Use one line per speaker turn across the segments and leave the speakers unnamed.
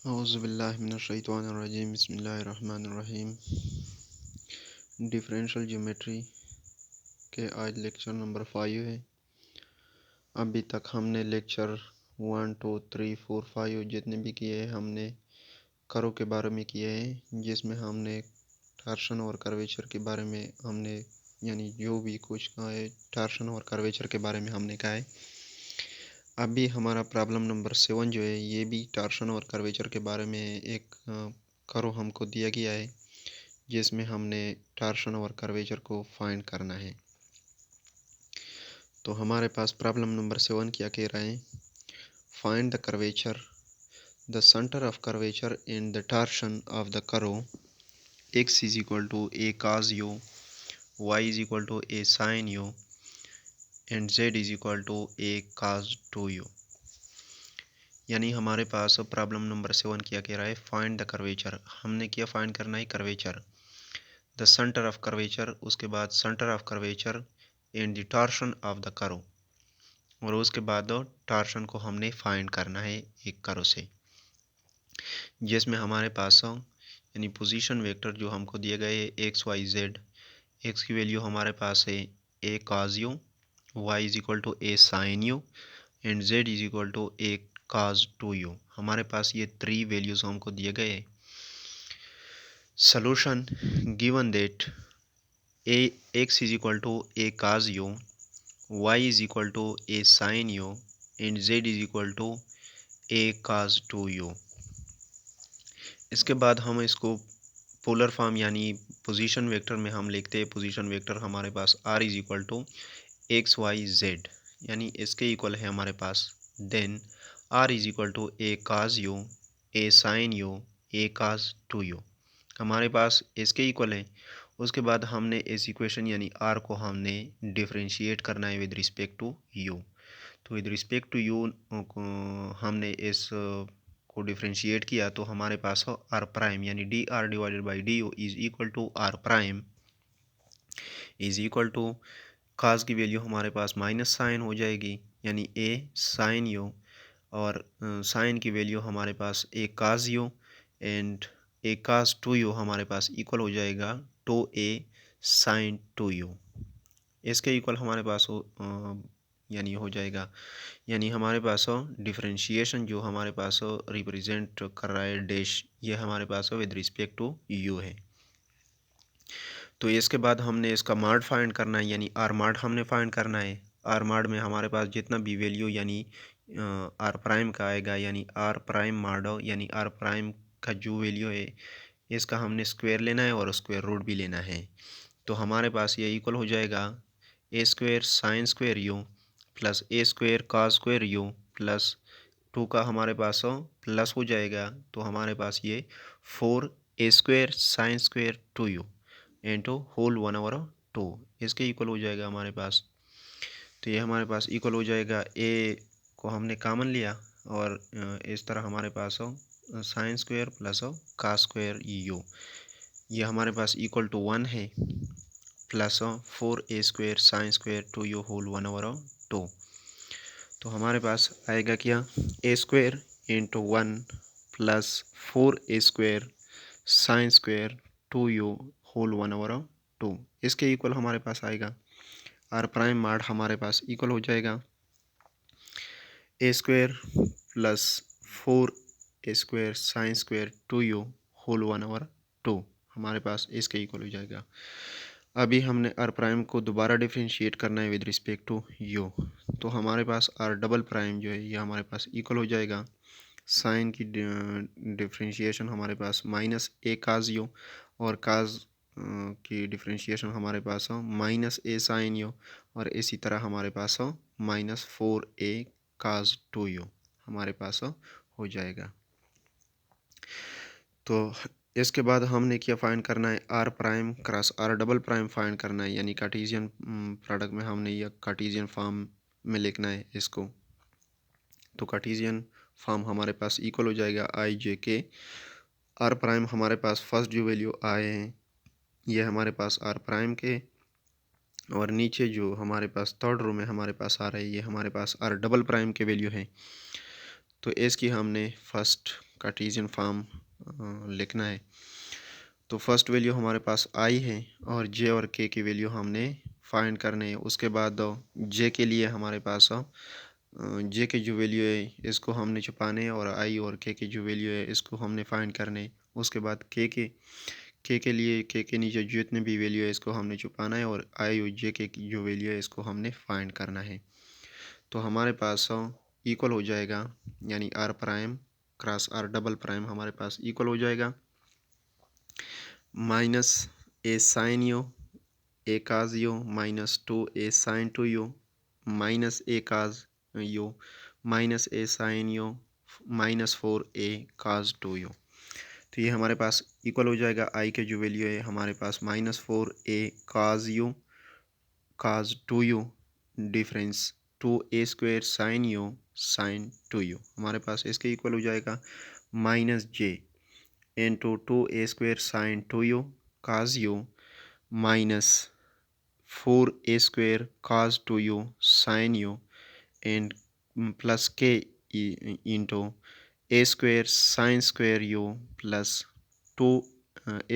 औज़ुबिल्लाहिमिनश्शैतानिर्रजीम बिस्मिल्लाहिर्रहमानिर्रहीम। Differential geometry के आज लेक्चर नंबर 5 है। अभी तक हमने लेक्चर 1, 2, 3, 4, 5 जितने भी किए हैं हमने करो के बारे में किए हैं, जिसमें हमने टार्शन और कर्वेचर के बारे में हमने यानी जो भी कुछ कहा है टार्शन और कर्वेचर के बारे में हमने कहा है। अभी हमारा प्रॉब्लम नंबर 7 जो है ये भी टार्शन और कर्वेचर के बारे में एक करो हमको दिया गया है, जिसमें हमने टार्शन और कर्वेचर को फाइंड करना है। तो हमारे पास प्रॉब्लम नंबर 7 क्या कह रहा है, find the curvature, the centre of curvature in the torsion of the curve x is equal to a cos u, y is equal to a sine u and z is equal to a cos 2u। यानी हमारे पास problem number 7 क्या कह रहा है, find the curvature. हमने क्या find करना है, curvature, the centre of curvature, उसके बाद centre of curvature and the torsion of the करो, और उसके बाद टार्शन को हमने फाइंड करना है एक करो से, जिसमें हमारे पास यानी पोजीशन वेक्टर जो हमको दिए गए है एक्स वाई जेड। एक्स की वैल्यू हमारे पास है a cos u, y is equal to a sine u and z is equal to a cos 2u। हमारे पास ये 3 वैल्यूज हमको दिए गए। Solution given that a x is equal to a cos u, y is equal to a sine u and z is equal to a cos 2u। इसके बाद हम इसको पोलर फॉर्म यानी पोजीशन वेक्टर में हम लिखते हैं। पोजीशन वेक्टर हमारे पास r is equal to x y z, यानी इसके इक्वल है हमारे पास। Then r is equal to a cos u, a sine u, a cos 2u हमारे पास इसके इक्वल है। उसके बाद हमने इस इक्वेशन यानी r को हमने डिफरेंशिएट करना है विद रिस्पेक्ट टू u। तो विद रिस्पेक्ट टू u हमने इस को डिफरेंशिएट किया तो हमारे पास हो r प्राइम, यानी d r divided by d u is equal to r prime is equal to cos की वैल्यू हमारे पास माइनस साइन हो जाएगी, यानी ए साइन यू, और साइन की वैल्यू हमारे पास ए cos u and A cos 2u हमारे पास इक्वल हो जाएगा टू ए साइन 2u। इसके इक्वल हमारे पास हो यानी हो जाएगा, यानी हमारे पास हो डिफरेंशिएशन जो हमारे पास हो रिप्रेजेंट कर रहा है डैश, ये हमारे पास हो विद रिस्पेक्ट टू u है। तो इसके बाद हमने इसका मार्ड फाइंड करना है, यानी आर मार्ड हमने फाइंड करना है। आर मार्ड में हमारे पास जितना भी वैल्यू यानी आर प्राइम का आएगा, यानी आर प्राइम मार्ड हो, यानी आर प्राइम का जो वैल्यू है इसका हमने स्क्वायर लेना है और स्क्वायर रूट भी लेना है। तो हमारे पास ये इक्वल हो जाएगा a square sine square u plus a square cos square u plus 2 का हमारे पास हो प्लस हो जाएगा, तो हमारे पास ये 4 a square sine square 2u into whole 1/2 इसके इक्वल हो जाएगा हमारे पास। तो ये हमारे पास इक्वल हो जाएगा, ए को हमने कॉमन लिया और इस तरह हमारे पास हो साइन स्क्वायर प्लस हो कास स्क्वायर यू, ये हमारे पास इक्वल टू 1 है, प्लस हो 4 a square sine square 2u whole 1/2। तो हमारे पास आएगा क्या, a square into 1 plus 4 a square sine square 2u whole 1/2 इसके इक्वल हमारे पास आएगा। आर प्राइम मार्ड हमारे पास इक्वल हो जाएगा a square plus 4 a square sine square 2u whole 1/2 हमारे पास इसके इक्वल हो जाएगा। अभी हमने आर प्राइम को दोबारा डिफरेंशिएट करना है विद रिस्पेक्ट टू u, तो हमारे पास आर डबल प्राइम जो है ये हमारे पास इक्वल हो जाएगा। साइन की डिफरेंशिएशन हमारे पास माइनस ए काज यू और काज की डिफरेंशिएशन हमारे पास हो माइनस ए साइन यू, और इसी तरह हमारे पास हो माइनस 4 ए काज 2u हमारे पास हो जाएगा। तो इसके बाद हमने क्या फाइंड करना है, r prime cross r double prime find करना है, यानी कार्टेशियन प्रोडक्ट में हमने यह कार्टेशियन फॉर्म में लिखना है इसको। तो कार्टेशियन फॉर्म हमारे पास इक्वल हो जाएगा आई जे के। आर प्राइम हमारे पास फर्स्ट जो वैल्यू आए हैं ये हमारे पास आर प्राइम के, और नीचे जो हमारे पास थर्ड रो में हमारे पास आ रहा है ये हमारे पास आर डबल प्राइम के वैल्यू है। तो इसकी हमने फर्स्ट कार्टेशियन फॉर्म लिखना है। तो फर्स्ट वैल्यू हमारे पास आई है और जे और के की वैल्यू हमने फाइंड करने है। उसके बाद जे के लिए हमारे पास जे की जो वैल्यू है इसको हमने छुपाने है और आई और के की जो वैल्यू है इसको हमने फाइंड करने है। उसके बाद के लिए के के नीचे जितने भी वैल्यू है इसको हमने छुपाना है और आई और जे के की जो वैल्यू है इसको हमने फाइंड करना है। तो हमारे पास इक्वल हो जाएगा, यानी r prime cross r double prime हमारे पास इक्वल हो जाएगा minus a sine u a cos u minus 2 a sine 2 u minus a cos u minus a sine u minus 4 a cos 2 u. तो ये हमारे पास इक्वल हो जाएगा, आई के जो वैल्यू है हमारे पास -4 a cos 2 u difference 2 a² sine u sine 2 u हमारे पास इसके इक्वल हो जाएगा -j into 2 a² sine 2 u cos u minus 4 a² cos 2 u sine u and plus k into a² sine square u plus 2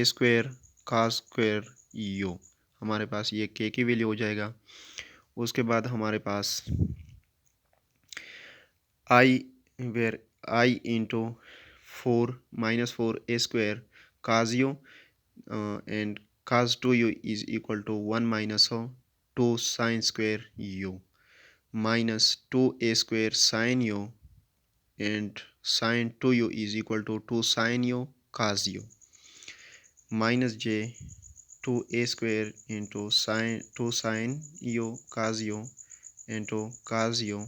a² cos square u हमारे पास ये k की value हो जाएगा। उसके बाद हमारे पास i where i into 4 -4 a² cos u and cos 2 u is equal to 1 - 2 sine square u minus 2 a² sine u and sine 2 u is equal to 2 sine u cos u minus j 2 a² into sine 2 sine u cos u into cos u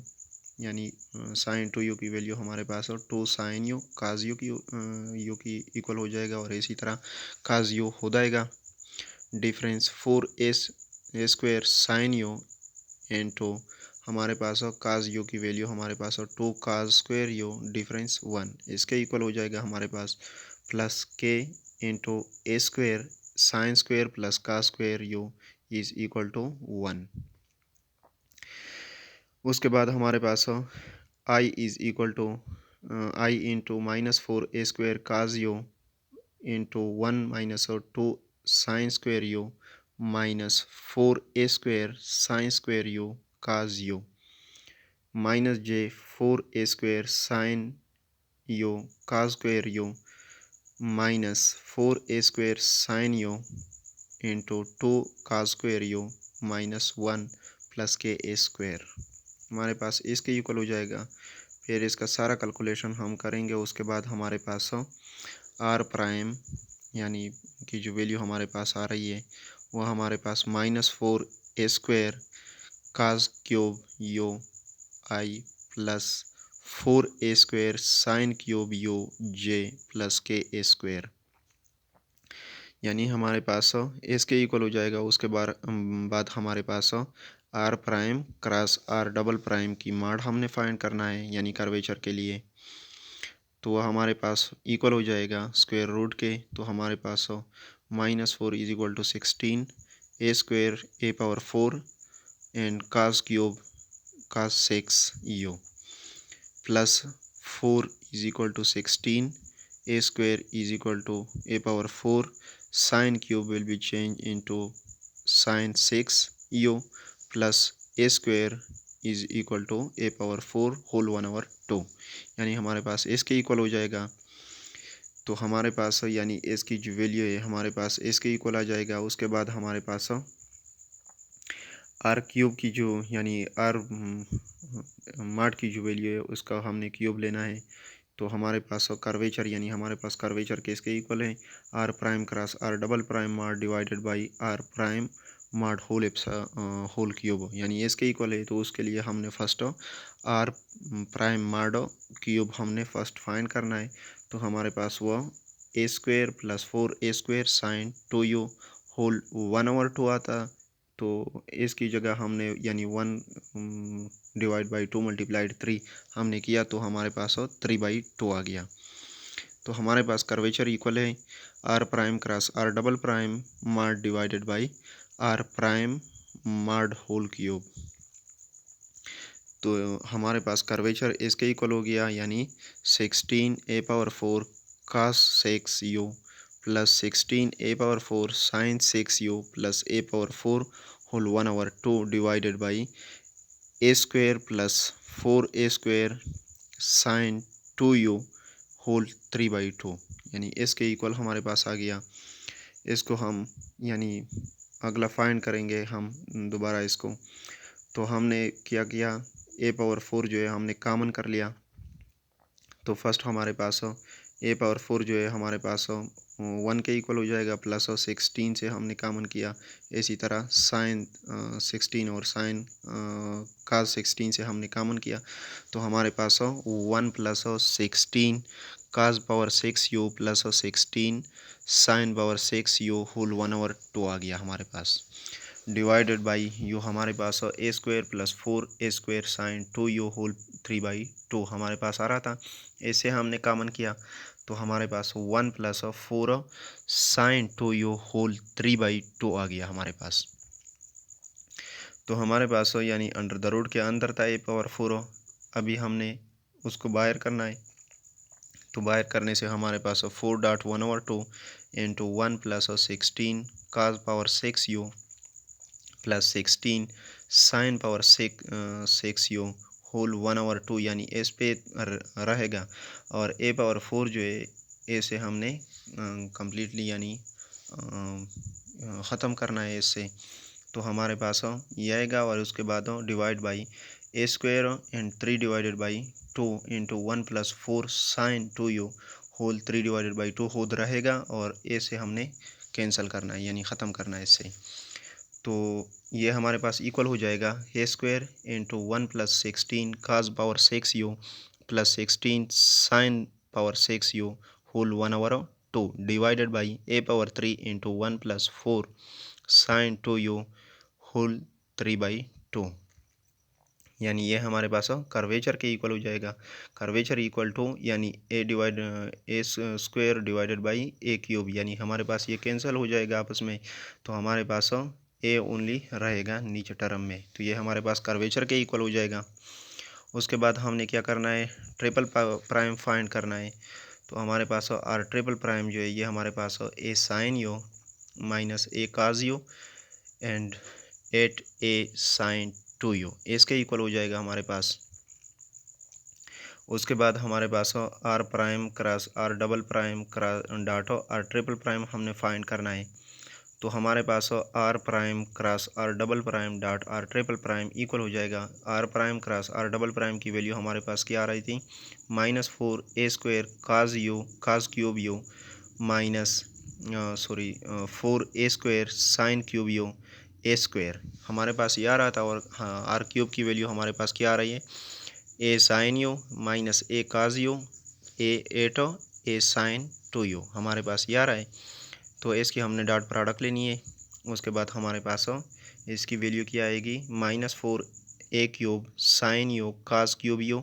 यानी sine 2 u की value हमारे पास और 2 sine u cos you की equal हो जाएगा और इसी तरह काज यू हो जाएगा difference 4 a² sine u into हमारे पास और काज यू की वैल्यू हमारे पास और 2 काज स्क्वेयर यू डिफरेंस 1 इसके इक्वल हो जाएगा हमारे पास plus k into a² sine square plus cos square u is equal to 1। उसके बाद हमारे पास i is equal to i into -4 a² cos u into 1 - 2 sine square u minus 4 a² sine square u cos u minus j 4 a² sine u cos square u minus 4 a² sine u into 2 cos square u minus 1 plus k a² हमारे पास इसके equal हो जाएगा। फिर इसका सारा calculation हम करेंगे। उसके बाद हमारे पास आर प्राइम यानी कि जो वैल्यू हमारे पास आ रही है वो हमारे पास -4 a² cause cube u i plus 4 a² sign cube u j plus k यानी हमारे पास इसके इक्वल हो जाएगा। उसके बाद हमारे पास r prime cross r double prime की मॉड हमने फाइंड करना है यानी कर्वेचर के लिए। तो वह हमारे पास इक्वल हो जाएगा स्क्वायर रूट के। तो हमारे पास -4 is equal to 16 a² a⁴ and cos cube cos 6 u plus 4 is equal to 16 a² is equal to a⁴ sine cube will be change into sine 6 u plus a² is equal to a⁴ whole 1/2 यानी हमारे पास इसके equal हो जाएगा। तो हमारे पास यानी इसकी जो वैल्यू है हमारे पास इसके इक्वल आ जाएगा। उसके बाद हमारे पास आर क्यूब की जो यानी आर मॉड की जो वैल्यू है उसका हमने क्यूब लेना है। तो हमारे पास कर्वेचर यानी हमारे पास कर्वेचर किसके इक्वल है r prime cross r double prime mod divided by r prime mod whole cube यानी इसके इक्वल है। तो उसके लिए हमने first r prime mod cube हमने फर्स्ट फाइंड करना है। तो हमारे पास वो a² plus 4 a² sign 2u whole 1/2 आता। तो इसकी जगह हमने यानी 1 डिवाइड बाई 2 मल्टीप्लाइड 3 हमने किया तो हमारे पास 3/2 आ गया। तो हमारे पास कर्वेचर इक्वल है r prime cross r double prime mod divided by r prime mod whole cube. तो हमारे पास कर्वेचर इसके इक्वल हो गया, यानी 16a⁴ cos 6u plus 16a⁴ sin 6u plus a⁴ whole 1/2 divided by a² plus 4a² sin 2u whole 3/2, यानी इसके equal हमारे पास आ गया। इसको हम यानी अगला फाइंड करेंगे हम दोबारा इसको। तो हमने क्या किया, a⁴ जो है हमने कॉमन कर लिया। तो फर्स्ट हमारे पास a⁴ जो है हमारे पास 1 के इक्वल हो जाएगा, प्लस 16 से हमने कॉमन किया। इसी तरह साइन 16 और साइन cos 16 से हमने कॉमन किया। तो हमारे पास 1 plus 16 cos 6u plus 16 sin 6u whole 1/2 आ गया हमारे पास, डिवाइडेड बाई यू हमारे पास a² plus 4a² sin 2u whole 3/2 हमारे पास आ रहा था। इसे हमने कॉमन किया तो हमारे पास 1 प्लस 4 sin 2u होल 3/2 आ गया हमारे पास। तो हमारे पास यानी अंडर द रूट के अंदर था a⁴, अभी हमने उसको बाहर करना है। तो बाहर करने से हमारे पास 4.1/2 into 1 plus 16 cos 6u plus 16 sin 6u whole 1/2, यानी इस पे रहेगा। और a⁴ जो है ए से हमने कम्प्लीटली यानी ख़त्म करना है इससे। तो हमारे पास ये आएगा और उसके बाद divide by a² and 3 divided by 2 into 1 plus 4 sin 2u whole 3/2 खुद रहेगा और ए से हमने कैंसिल करना है यानी ख़त्म करना है इससे। तो ये हमारे पास इक्वल हो जाएगा a² into 1 plus 16 cos 6u plus 16 sin 6u whole 1/2 divided by a⁴ into 1 plus 4 sin 2u whole 3/2, यानी ये हमारे पास कर्वेचर के इक्वल हो जाएगा। कर्वेचर इक्वल टू यानी a² डिवाइडेड बाई a³, यानी हमारे पास ये कैंसिल हो जाएगा आपस में। तो हमारे पास ए ओनली रहेगा नीचे टर्म में। तो ये हमारे पास कर्वेचर के इक्वल हो जाएगा। उसके बाद हमने क्या करना है, ट्रिपल प्राइम फाइंड करना है। तो हमारे पास आर ट्रिपल प्राइम जो है ये हमारे पास a sin u minus a cos u and 8a sin 2u इसके इक्वल हो जाएगा हमारे पास। उसके बाद हमारे पास r prime cross r double prime cross dot r triple prime हमने फाइंड करना है। तो हमारे पास r prime cross r double prime dot r triple prime equal हो जाएगा। R prime cross r double prime की वैल्यू हमारे पास क्या आ रही थी, -4a² cos³ u minus 4a² sin³ u a², हमारे पास ये आ रहा था। और हाँ, r³ की वैल्यू हमारे पास क्या आ रही है, a sin u minus a cos u a sin 2u हमारे पास ये आ रहा है। तो इसकी हमने डॉट प्रोडक्ट लेनी है। उसके बाद हमारे पास इसकी वैल्यू क्या आएगी, -4a³ sin u cos³ u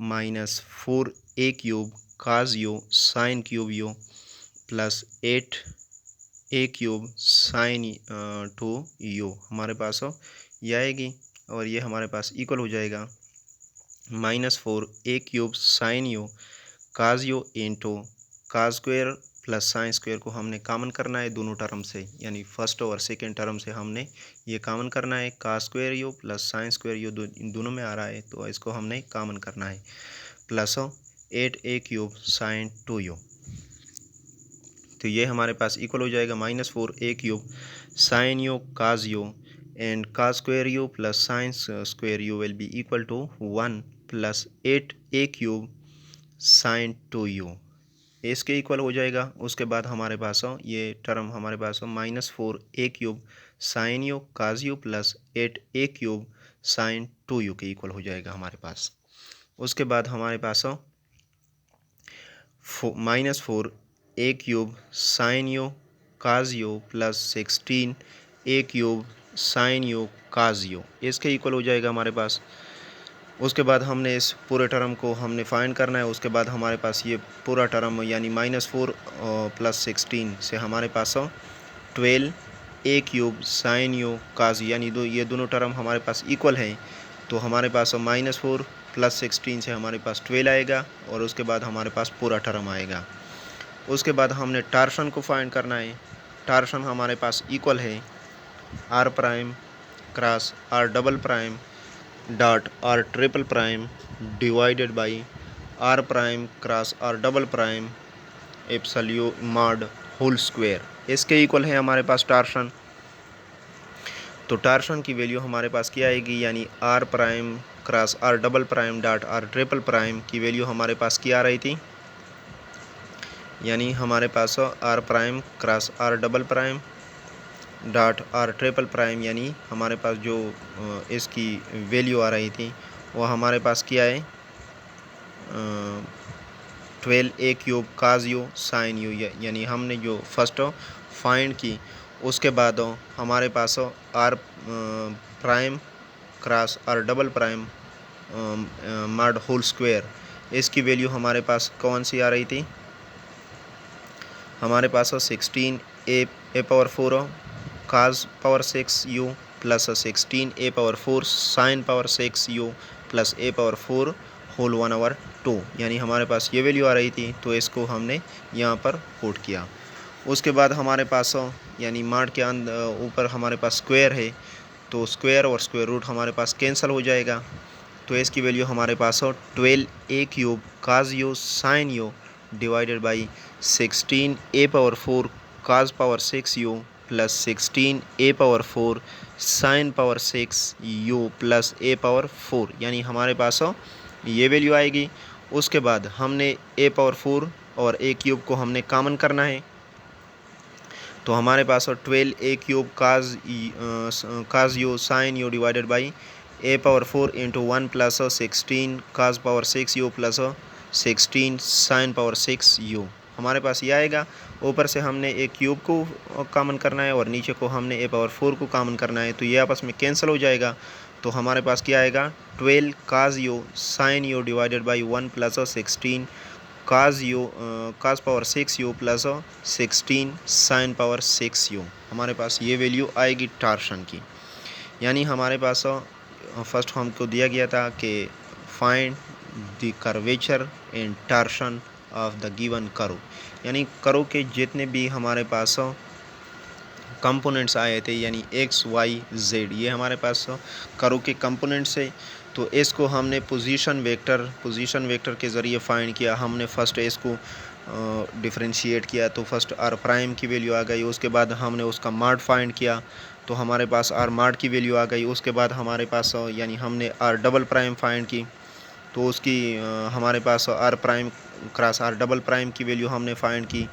minus 4a³ cos u sin³ u plus 8a³ sin 2u हमारे पास ये आएगी। और ये हमारे पास इक्वल हो जाएगा -4a³ sin u cos u into cos² plus sine square को हमने कॉमन करना है दोनों टर्म से, यानी फर्स्ट और सेकेंड टर्म से हमने ये कॉमन करना है। cos² u plus sine square u दोनों में आ रहा है तो इसको हमने कॉमन करना है, प्लस 8a³ sin 2u। तो ये हमारे पास इक्वल हो जाएगा -4a³ sin u cos u and cos² u plus sine square u will be equal to 1 plus 8a³ sin 2u इसके इक्वल हो जाएगा। उसके बाद हमारे पास ये टर्म हमारे पास -4a³ sin u cos u plus 8a³ sin 2u के इक्वल हो जाएगा हमारे पास। उसके बाद हमारे पास -4a³ sin u cos u plus 16a³ sin u cos u इसके इक्वल हो जाएगा हमारे पास। उसके बाद हमने इस पूरे टर्म को हमने फाइंड करना है। उसके बाद हमारे पास ये पूरा टर्म यानी -4 प्लस 16 से हमारे पास 12a³ sin u cos u, यानी ये दोनों टर्म हमारे पास इक्वल हैं। तो हमारे पास -4 + 16 से हमारे पास 12 आएगा और उसके बाद हमारे पास पूरा टर्म आएगा। उसके बाद हमने टार्शन को फाइंड करना है। टार्शन हमारे पास इक्वल है r prime cross r double prime dot r triple prime divided by r prime cross r double prime epsilon mod whole square. इसके इक्वल है हमारे पास टार्शन। तो टार्शन की वैल्यू हमारे पास क्या आएगी, यानी r prime cross r double prime dot r triple prime की वैल्यू हमारे पास क्या आ रही थी, यानी हमारे पास r prime cross r double prime dot r triple prime, यानी हमारे पास जो इसकी वैल्यू आ रही थी वो हमारे पास क्या है, 12a³ cos u sin u, यानी हमने जो फर्स्ट फाइंड की उसके बाद हमारे पास r prime cross r double prime mod whole square, इसकी वैल्यू हमारे पास कौन सी आ रही थी, हमारे पास 16a⁴ cos power 6 u plus 16a⁴ sin power 6 u plus a⁴ whole 1/2, यानी हमारे पास ये वैल्यू आ रही थी। तो इसको हमने यहाँ पर पुट किया। उसके बाद हमारे पास यानी मॉड के अंदर ऊपर हमारे पास स्क्वायर है, तो स्क्वायर और स्क्वायर रूट हमारे पास कैंसिल हो जाएगा। तो इसकी वैल्यू हमारे पास 12a³ cos u sin u divided by 16a⁴ cos power 6 u plus 16a⁴ sin power 6 u plus a⁴, यानी हमारे पास ये वैल्यू आएगी। उसके बाद हमने a⁴ और a³ को हमने कॉमन करना है, तो हमारे पास 12a³ cos u sin u divided by a⁴ into 1 plus 16 cos power 6 u plus 16 sin power 6 u, हमारे पास ये आएगा। ऊपर से हमने a³ को कॉमन करना है और नीचे को हमने a⁴ को कॉमन करना है, तो ये आपस में कैंसिल हो जाएगा। तो हमारे पास क्या आएगा, 12 cos u sin u divided by 1 plus 16 cos power 6 u plus 16 sin power 6 u, हमारे पास ये वैल्यू आएगी टार्शन की। यानी हमारे पास फर्स्ट हमको दिया गया था कि find the curvature and torsion of the given curve, यानी कर्व के जितने भी हमारे पास कंपोनेंट्स आए थे, यानी x y z, ये हमारे पास कर्व के कंपोनेंट्स है। तो इसको हमने पोजीशन वेक्टर के ज़रिए फाइंड किया। हमने फर्स्ट इसको डिफरेंशिएट किया, तो फर्स्ट r प्राइम की वैल्यू आ गई। उसके बाद हमने उसका मॉड फाइंड किया, तो हमारे पास r मॉड की वैल्यू आ गई। उसके बाद हमारे पास यानी हमने r डबल प्राइम फाइंड की, तो उसकी हमारे पास r prime cross r double prime की वैल्यू हमने फाइंड की।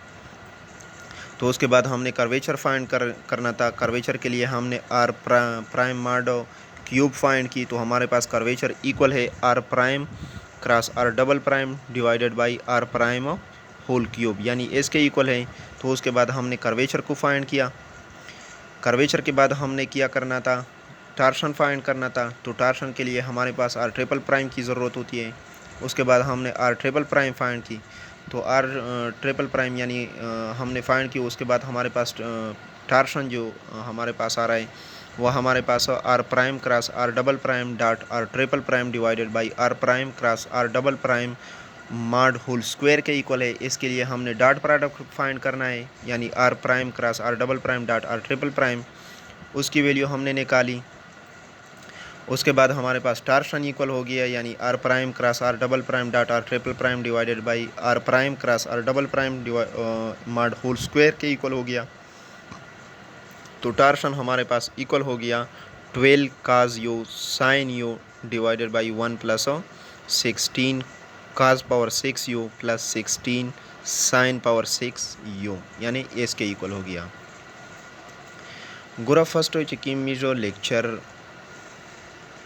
तो उसके बाद हमने कर्वेचर फाइंड करना था। कर्वेचर के लिए हमने r prime mod cube find की, तो हमारे पास कर्वेचर इक्वल है r prime cross r double prime divided by r prime whole cube, यानी इसके इक्वल है। तो उसके बाद हमने कर्वेचर को फाइंड किया। कर्वेचर के बाद हमने क्या करना था, टार्शन फाइंड करना था। तो टार्शन के लिए हमारे पास r ट्रिपल प्राइम की ज़रूरत होती है। उसके बाद हमने r ट्रिपल प्राइम फाइंड की, तो r ट्रिपल प्राइम यानी हमने फाइंड की। उसके बाद हमारे पास टार्शन जो हमारे पास आ रहा है वह हमारे पास r prime cross r double prime dot r triple prime divided by r prime cross r double prime mod whole square के इक्वल है। इसके लिए हमने डॉट प्रोडक्ट फाइंड करना है, यानी r prime cross r double prime dot r triple prime, उसकी value हमने निकाली। उसके बाद हमारे पास टार्शन इक्वल हो गया, यानी r prime cross r double prime dot r triple prime divided by r prime cross r double prime mod whole square के इक्वल हो गया। तो टार्शन हमारे पास इक्वल हो गया 12 cos u sin u divided by 1 plus 16 cos power 6 u plus 16 sin power 6 u, यानी इसके इक्वल हो गया। गुरा फर्स्ट चेकी मीजो lecture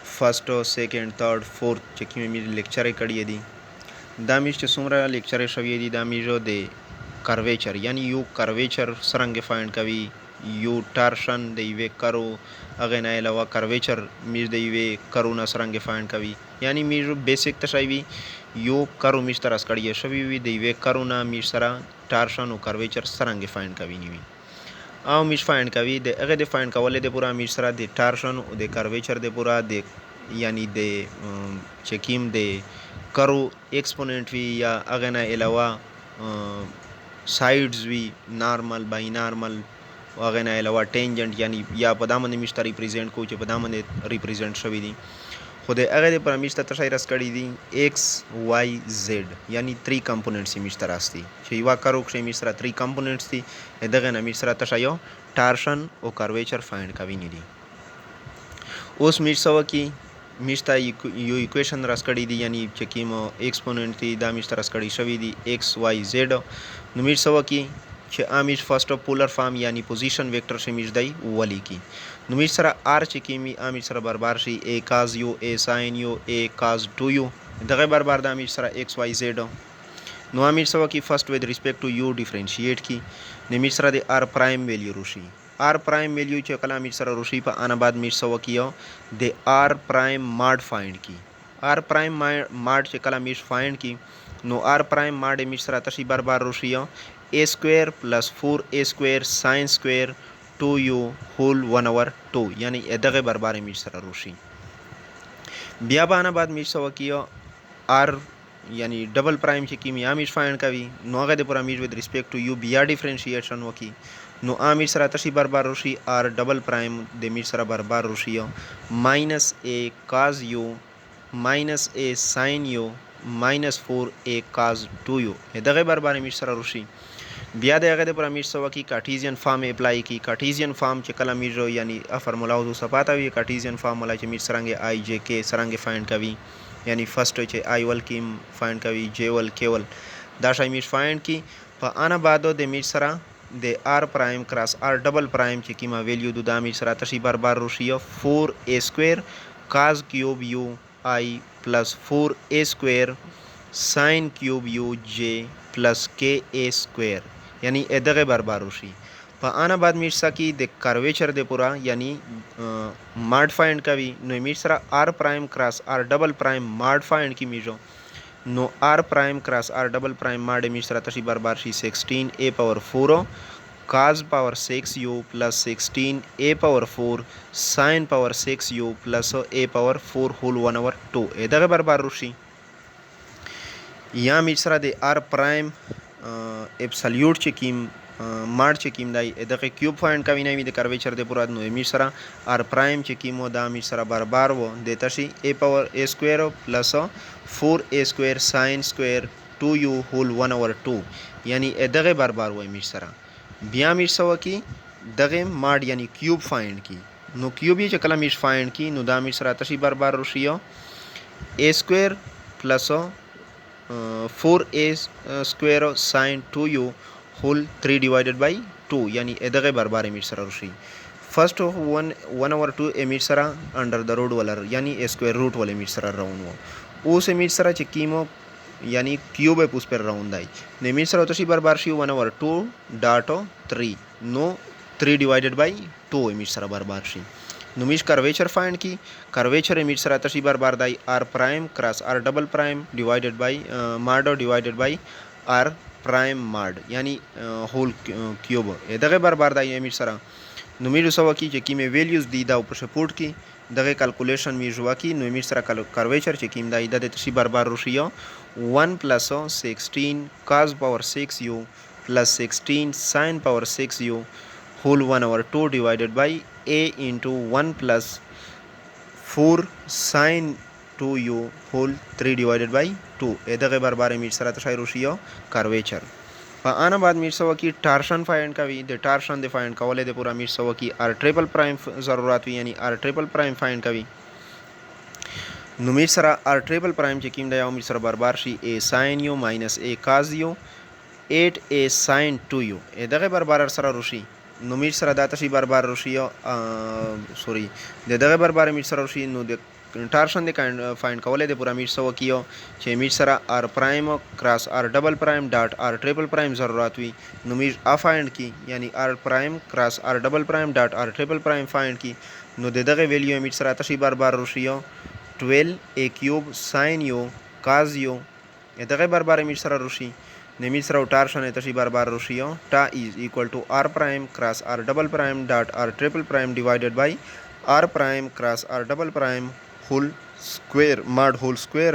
first second third fourth चेकी में लेक्चर कड़ी दी दामिश सुमरा लेक्चर शवी दी दामिजो दे कर्वेचर, यानी यू कर्वेचर सरंग फाइंड कवी यू टार्शन देवे करो अगे ना अलावा कर्वेचर मीर देवे करो ना सरंग फाइंड कवी, यानी मीर बेसिक तशावी यू करो मिस तरह कड़िए सभी देवे करो ना मीर सरा टार्शन और कर्वेचर सरंग फाइंड कवी नहीं आओ मिस फाइंड कवी दे अगे दे फाइंड का वाले दे पूरा मिस सरा दे टार्शन दे कर्वेचर दे पूरा दे यानी दे चेकिम दे करो एक्सपोनेंट वी या अगना अलावा साइड्स वी नॉर्मल बाई नॉर्मल अगना अलावा टेंजेंट यानी या पदामंद मिश्ता रिप्रेजेंट को चे पदामंद रिप्रेजेंट शवी दी खुद अगर पर मिश्ता तशाई रस कड़ी दी एक्स वाई जेड यानी 3 कंपोनेंट्स मिश्ता रास्ती शेवा करो क्षे मिश्रा 3 कंपोनेंट्स थी दगना मिश्रा तशायो टार्शन और कर्वेचर फाइंड का भी नहीं दी उस मिश्रा की मिश्ता यो इक्वेशन रसकड़ी दी यानी चेकिम एक्सपोनेंट थी दा मिश्ता रसकड़ी शवी दी एक्स वाई जेड मिश्रा की आमिश फर्स्ट ऑफ पोलर फॉर्म यानी पोजीशन वेक्टर से मिश दई वली की मिश्रा आर चेकिमी मिश्रा बरबार शी a cos u a sine u a cos two u दगे बरबार दा मिश्रा एक्स वाई जेड नो मिश्रा की first with respect to u differentiate की मिश्रा दे आर प्राइम वैल्यू रुशी आर प्राइम वैल्यू चकला मिश्रा रुशी पर आना बाद मिश्रा की दे आर प्राइम माड फाइंड की आर प्राइम माड चकला मिश फाइंड की नो आर प्राइम माड मिश्रा तशी बरबार रुशी a square plus 4a² sine square 2u whole 1/2 यानी एदगे बरबार मिश्रा रुशी ब्याबाना बाद मिश्रा की आर यानी डबल प्राइम की मिया मिश फाइंड कवी नो गदे पूरा मिश विद रिस्पेक्ट टू यू बिया डिफरेंशिएशन वकी नो आ मिश्रा तशी बरबार रुशी आर डबल प्राइम दे मिश्रा बरबार रुशी minus a cos u minus a sine u minus 4a cos 2u एदगे बरबार मिश्रा रुशी बिया दे अगदे पूरा मिश्रा की कार्टेशियन फॉर्म अप्लाई की कार्टेशियन फॉर्म चकला मिजो यानी अ फार्मूला हो सपाता हुई कार्टेशियन फॉर्म मला चे मिश्रांगे आई जे के सरांगे फाइंड कवी यानी फर्स्ट चे आई वल की फाइंड कवी जे वल केवल दाशा मिश फाइंड की पर आना बादो दे मिश्रा दे r prime cross r double prime चे कीमा वैल्यू दो दा मिश्रा तशी बार रुशियो 4a² cos cube u i plus 4a² sine cube u j plus ka² यानी एदगे बरबार रुशी पर आना बाद मिश्रा की दे कर्वेचर दे पूरा यानी माड फाइंड का भी नो मिश्रा r prime cross r double prime mod find की मिजो नो r prime cross r double prime mod मिश्रा तशी बरबार शी 16a power 4 cos power 6u plus 16a power 4 sine power 6u plus a power 4 whole 1/2 एदगे बरबार रुशी या मिश्रा दे आर प्राइम एब्सोल्यूट चेकिम माड चेकिम दाई एदगे क्यूब फाइंड का विना दे कर्वेचर दे पूरा नो मिश्रा आर प्राइम चेकिमो दा मिश्रा बार वो देताशी a power a² plus 4a² sine square 2u whole 1/2 यानी एदगे बार वो मिश्रा बिया मिश्रा की दगे माड यानी क्यूब फाइंड की नो क्यूब ये चकला मिश फाइंड की नो दा मिश्रा तशी बार रुशियो a² plus 4a² sine 2u whole 3 divided by 2 यानी एदगे बरबार मिश्रा रुशी फर्स्ट 1/2 ए मिश्रा अंडर द रूट वाला यानी a² रूट वाले मिश्रा राउंड वो उस मिश्रा चिकीमो यानी क्यूब है उस पर राउंड आई ने मिश्रा तशी बरबार शी 1/2 डाट 3 नो 3 डिवाइडेड बाई 2 ए मिश्रा बरबार शी नुमिश कर्वेचर फाइंड की कर्वेचर मिश्रा तशी बार दाई r prime cross r double prime divided by mod divided by r prime mod यानी होल क्यूब एदगे बार दाई मिश्रा नुमिर सवा की जे की में वैल्यूज दी दा ऊपर सपोर्ट की दगे कैलकुलेशन में जुआ की नो मिश्रा कर्वेचर चेकिम दा इदा दे तशी बार रुशियो 1 plus 16 cos power 6u plus 16 sine power 6u whole 1/2 divided by a into 1 plus 4 sine 2u whole 3 divided by 2 एदगे बार मिश्रा तशाई रुशियो कर्वेचर आना बाद मिश्रा की टार्शन फाइंड का भी दे टार्शन दे फाइंड का वाले दे पूरा मिश्रा की आर ट्रिपल प्राइम ज़रूरत हुई यानी आर ट्रिपल प्राइम फाइंड का भी नु मिश्रा आर ट्रिपल प्राइम चेकिम दया मिश्रा बार शी a sine u minus a cos u 8a sine 2u एदगे बार सरा रुशी नु मिश्रा दातशी बार रुशियो सॉरी दे दगे बार मिश्रा रुशी नु दे टार्शन दे फाइंड का वाले दे पूरा मिश्रा कियो छे मिश्रा r prime cross r double prime dot r triple prime ज़रूरत हुई नुमिर आ फाइंड की यानी r prime cross r double prime dot r triple prime find की नो दे दगे वैल्यू मिश्रा तशी बार रुशियो 12a cube sine u cos u एदगे बार मिश्रा रुशी ने मिश्रा टार्शन तशी बार रुशियो tau is equal to r prime cross r double prime dot r triple prime divided by r prime cross r double prime whole square mod whole square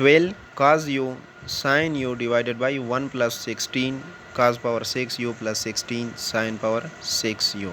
12 cos u sin u divided by 1 plus 16 cos power 6 u plus 16 sin power 6 u